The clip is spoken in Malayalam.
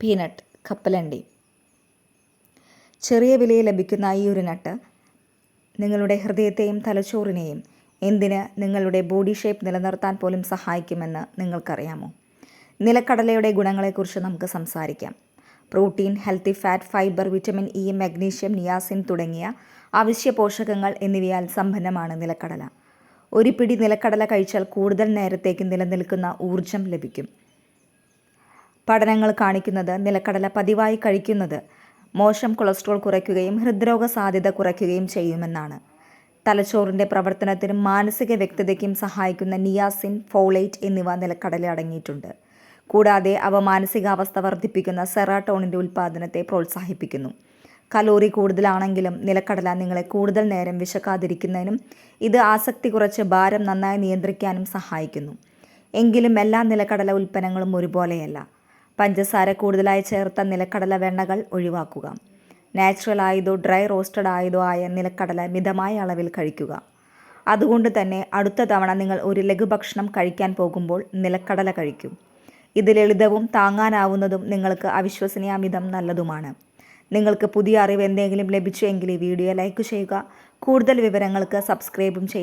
പീനട്ട്, കപ്പലണ്ടി. ചെറിയ വിലയിൽ ലഭിക്കുന്ന ഈ ഒരു നട്ട് നിങ്ങളുടെ ഹൃദയത്തെയും തലച്ചോറിനെയും എന്തിന് നിങ്ങളുടെ ബോഡി ഷേപ്പ് നിലനിർത്താൻ പോലും സഹായിക്കുമെന്ന് നിങ്ങൾക്കറിയാമോ? നിലക്കടലയുടെ ഗുണങ്ങളെക്കുറിച്ച് നമുക്ക് സംസാരിക്കാം. Protein, healthy fat, fibre, vitamin E, magnesium, niacin തുടങ്ങിയ അവശ്യ പോഷകങ്ങൾ എന്നിവയാൽ സമ്പന്നമാണ് നിലക്കടല. ഒരു പിടി നിലക്കടല കഴിച്ചാൽ കൂടുതൽ നേരത്തേക്ക് നിലനിൽക്കുന്ന ഊർജം ലഭിക്കും. പഠനങ്ങൾ കാണിക്കുന്നത് നിലക്കടല പതിവായി കഴിക്കുന്നത് മോശം കൊളസ്ട്രോൾ കുറയ്ക്കുകയും ഹൃദ്രോഗ സാധ്യത കുറയ്ക്കുകയും ചെയ്യുമെന്നാണ്. തലച്ചോറിൻ്റെ പ്രവർത്തനത്തിനും മാനസിക വ്യക്തതയ്ക്കും സഹായിക്കുന്ന നിയാസിൻ, ഫോളേറ്റ് എന്നിവ നിലക്കടല അടങ്ങിയിട്ടുണ്ട്. കൂടാതെ അവ മാനസികാവസ്ഥ വർദ്ധിപ്പിക്കുന്ന സെറാട്ടോണിൻ്റെ ഉൽപ്പാദനത്തെ പ്രോത്സാഹിപ്പിക്കുന്നു. കലോറി കൂടുതലാണെങ്കിലും നിലക്കടല നിങ്ങളെ കൂടുതൽ നേരം വിശക്കാതിരിക്കുന്നതിനും ഇത് ആസക്തി കുറച്ച് ഭാരം നന്നായി നിയന്ത്രിക്കാനും സഹായിക്കുന്നു. എങ്കിലും എല്ലാ നിലക്കടല ഉൽപ്പന്നങ്ങളും ഒരുപോലെയല്ല. പഞ്ചസാര കൂടുതലായി ചേർത്ത നിലക്കടല വെണ്ണകൾ ഒഴിവാക്കുക. നാച്ചുറൽ ആയതോ ഡ്രൈ റോസ്റ്റഡ് ആയതോ ആയ നിലക്കടല മിതമായ അളവിൽ കഴിക്കുക. അതുകൊണ്ട് തന്നെ അടുത്ത തവണ നിങ്ങൾ ഒരു ലഘുഭക്ഷണം കഴിക്കാൻ പോകുമ്പോൾ നിലക്കടല കഴിക്കും. ഇത് ലളിതവും താങ്ങാനാവുന്നതും നിങ്ങൾക്ക് അവിശ്വസനീയമിതം നല്ലതുമാണ്. നിങ്ങൾക്ക് പുതിയ അറിവ് എന്തെങ്കിലും ലഭിച്ചു എങ്കിൽ ഈ വീഡിയോ ലൈക്ക് ചെയ്യുക. കൂടുതൽ വിവരങ്ങൾക്ക് സബ്സ്ക്രൈബും ചെയ്യുക.